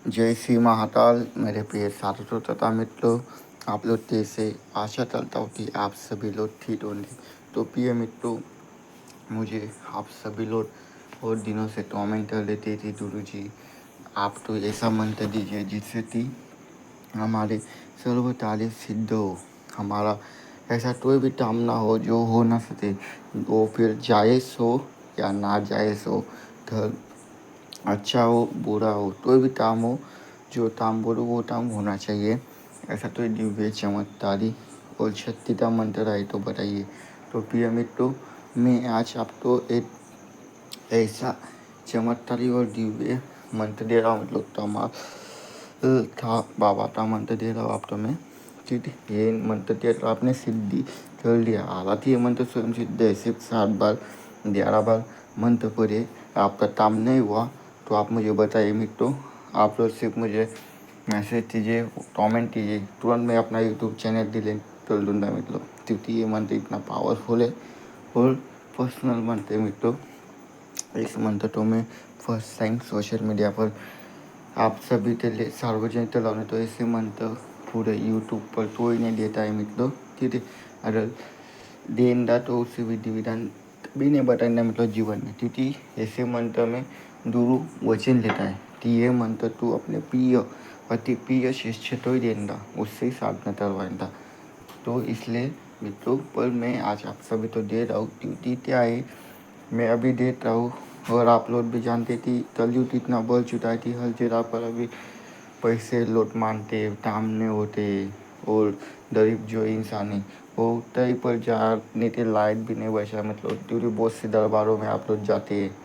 जय श्री महाकाल मेरे प्रिय साथी तथा मित्रों, आप लोग कैसे। आशा करता हूँ कि आप सभी लोग ठीक होंगे। तो प्रिय मित्रों, मुझे आप सभी लोग और दिनों से कमेंट कर लेते थे, गुरु जी आप तो ऐसा मंत्र दीजिए जिससे कि हमारे सर्व कार्य सिद्ध हो, हमारा ऐसा कोई भी काम ना हो जो हो ना सके, वो फिर जायज़ हो या ना जायज़ हो, घर अच्छा हो बुरा हो, कोई भी काम हो, जो काम बोलो वो काम होना चाहिए। ऐसा तो दिव्य चमत्कारी और शक्ति का मंत्र है तो बताइए। तो प्रिय मित्रों, मैं आज आपको एक ऐसा चमत्कारी और दिव्य मंत्र दे रहा हूँ, मतलब था बाबा का मंत्र दे रहा हूँ आप तो मैं, ठीक है। ये मंत्र दे तो आपने सिद्धि कर लिया। हालांकि ये मंत्र स्वयं सिद्ध है, सिर्फ 7 बार 11 बार मंत्र पढ़े, आपका काम नहीं हुआ तो आप मुझे बताइए मित्रों। आप लोग सिर्फ मुझे मैसेज कीजिए, कमेंट कीजिए, तुरंत मैं अपना यूट्यूब चैनल डिलीट कर दूँगा मित्रों, क्योंकि ये मंत्र इतना पावरफुल है और पर्सनल मंत्र है मित्रों। इस मंत्र तो मैं फर्स्ट टाइम सोशल मीडिया पर आप सभी के लिए सार्वजनिक चलाने, तो ऐसे मंत्र पूरे यूट्यूब पर कोई नहीं देता है मित्रों, ठीक है। अगर देंदा तो उसे विधि विधान भी नहीं बताएंगे मतलब जीवन में, क्योंकि ऐसे मंत्र में गुरु वचन लेता है कि ये मंत्र तू अपने प्रिय अति प्रिय शिष्य तो ही देंदा, उससे ही साधना करवाएंदा। तो इसलिए मित्रों, पर मैं आज आप सभी तो दे रहा हूँ, क्योंकि क्या है, मैं अभी देख रहा हूँ और आप लोग भी जानते कि कलयुग इतना बढ़ चुका है कि हर जगह पर अभी पैसे लोग मानते, काम नहीं होते, और गरीब जो इंसान है वो कहीं पर जाने के लायक भी नहीं बचा, मतलब क्योंकि बहुत से दरबारों में आप लोग जाते हैं,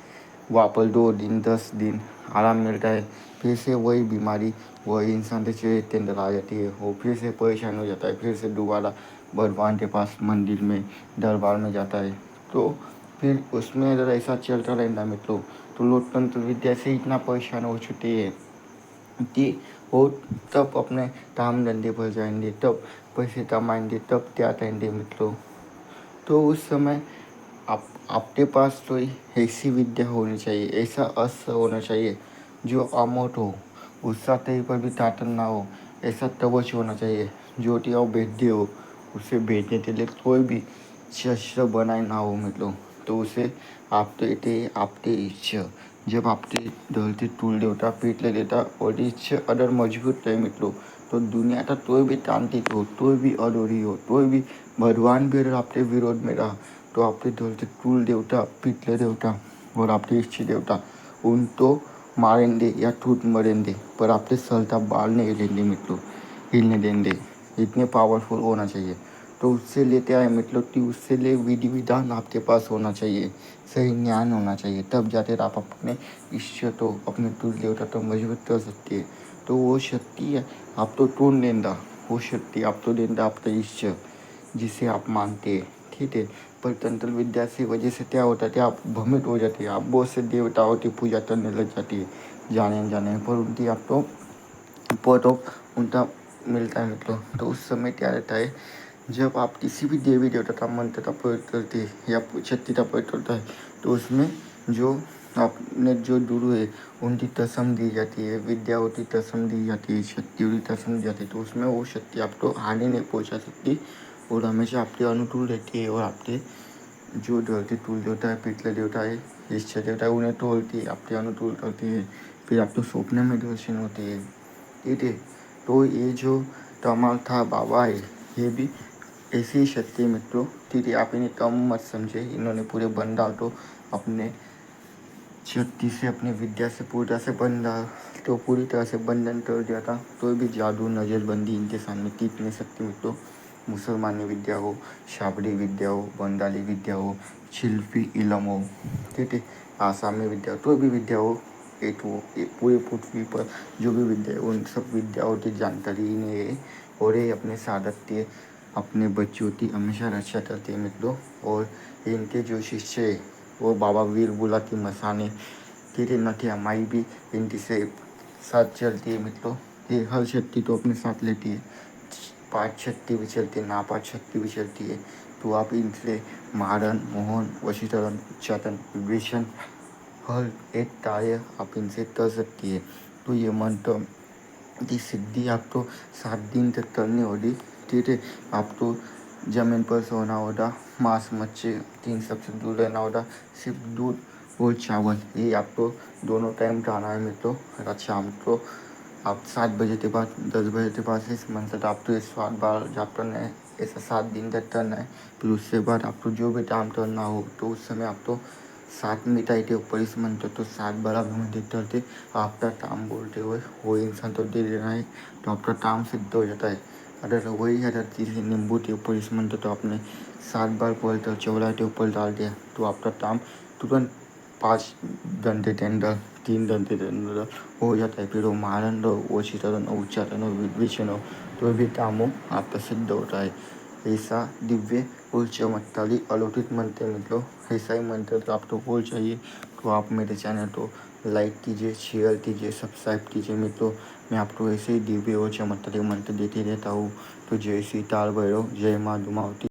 वहाँ पर 2 दिन 10 दिन आराम मिलता है, फिर से वही बीमारी वही इंसान के चेहरे के अंदर आ जाती है, वो फिर से परेशान हो जाता है, फिर से दोबारा भगवान के पास मंदिर में दरबार में जाता है। तो फिर उसमें अगर ऐसा चलता रहता मित्रों, तो लोकतंत्र विद्या से इतना परेशान हो चुकी है कि वो तब अपने काम धंधे पर जाएंगे, तब पैसे कमाएंगे, तब क्या करेंगे मित्रों। तो उस समय आपके पास तो ऐसी विद्या होनी चाहिए, ऐसा अस्त्र होना चाहिए जो अमोट हो, उसका कहीं पर भी ताकत ना हो, ऐसा कवच होना चाहिए जो कि आप भेद्य हो, उसे भेजने के लिए कोई भी शस्त्र बनाए ना हो मित्रों। तो उसे आपके इच्छा, जब आपके धरती टूल देवता पीट ले देता और इच्छा अगर मजबूत रहे मित्रों, तो दुनिया का कोई भी तांत्रिक हो, कोई भी अडोरी हो, कोई भी भगवान भी अगर आपके विरोध में रहा, तो आपके धरती टूल देवता पितले देवता और आपके इष्ट देवता उनको मारेंगे या टूट मरेंगे, पर आपके सलता बाल नहीं हिलेंगे मित्रों, हिलने देंगे। इतने पावरफुल होना चाहिए। तो उससे लेते आए मतलब कि उससे ले विधि विधान आपके पास होना चाहिए, सही ज्ञान होना चाहिए, तब जाते आप अपने ईश्वर तो अपने टूल देवता तो मजबूत कर सकते हैं। तो वो शक्ति है आप तो टूट देंदा, वो शक्ति आप तो देंदा आपका ईश्वर जिसे आप मानते हैं, ठीक है। पर तंत्र विद्या से वजह से क्या होता है कि आप भ्रमित हो जाते हैं, आप बहुत से देवताओं की पूजा करने लग जाती है जाने अनजाने, पर उनकी आपको पद उनका मिलता है मतलब। तो उस समय क्या रहता है, जब आप किसी भी देवी देवता का मंत्र का प्रयोग करते हैं या शक्ति का प्रयोग करता है, तो उसमें जो आपने जो गुरु है उनकी कसम दी जाती है, विद्या होती कसम दी जाती है, शक्ति होती कसम दी जाती है, तो उसमें वो शक्ति आपको हानि नहीं पहुंचा सकती और हमेशा आपके अनुकूल रहती है। और आपके जो धरती टूल देवता है, पितले देवता है, इष्ट देवता है, उन्हें तोड़ती है, आपके अनुकूल करती है, फिर आपको सपने में दर्शन होते हैं, ठीक है। तो ये जो कमाल था बाबा है, ये भी ऐसी ही शक्ति है मित्रों, ठीक है। आप इन्हें कम मत समझे, इन्होंने पूरे बंदा तो अपने शक्ति से अपनी विद्या से पूजा से बंधा तो पूरी तरह से बंधन कर दिया था। कोई भी जादू नज़रबंदी इनके सामने टिक नहीं सकती मित्रों। मुसलमानी विद्या हो, शाबड़ी विद्या हो, बंगाली विद्या हो, शिल्पी इलम हो, ठीक है, आसामी विद्या, कोई भी विद्या हो, एक वो पूरे पृथ्वी पर जो भी विद्या है उन सब विद्याओं की जानकारी इन्हें है। और ये अपने साधक के अपने बच्चों की हमेशा रक्षा करते हैं मित्रों। और इनके जो शिष्य है वो बाबा वीर बुला की मसाने तेरे नथिया माई भी इनकी से साथ चलती है मित्रों। ये हर शक्ति तो अपने साथ लेती है, 5 शक्ति भी चलती है, नापाक शक्ति भी चलती है। तो आप इनसे मारन मोहन वशीकरण उच्चाटन विभीषण हर एक कार्य आप इनसे कर सकती है। तो ये मंत्र की सिद्धि आपको 7 दिन तक करनी होगी। ठीक है, आपको ज़मीन पर सोना होगा, मांस मच्छी तीन सबसे दूर रहना होगा, सिर्फ दूध और चावल ये आपको दोनों टाइम खाना है। मित्रों अगर शाम को आप 7 बजे के बाद 10 बजे के बाद इस मंत्र आपको ये 7 बार जाप करना है। ऐसा 7 दिन तक करना है। फिर उसके बाद आपको जो भी काम करना हो तो उस समय आपको 7 मिटाई के ऊपर इस मंत्र तो 7 बार अभिमंत्रित करते आपका काम बोलते हुए वो इंसान तो दे देना है, तो आपका काम सिद्ध हो जाता है। अगर किसी नींबू के ऊपर इस मंत्र तो आपने 7 बार बोलकर चौराहे के ऊपर डाल दिया तो आपका काम तुरंत 5 घंटे के अंदर 3 घंटे के अंदर हो जाता है। फिर वो मारन हो, ओशीकरण हो, उच्चारण हो, विभीषण हो, तो भी काम हो आपका सिद्ध होता है। ऐसा दिव्य और चमत्कारी अलौकिक मंत्र मित्रों, ऐसा ही मंत्र तो आपको और चाहिए तो आप मेरे चैनल को लाइक कीजिए, शेयर कीजिए, सब्सक्राइब कीजिए। मित्रों मैं आपको ऐसे ही दिव्य और चमत्कारी मंत्र देते रहता हूँ। तो जय श्री ताल भैरव, जय माँ दुमावती।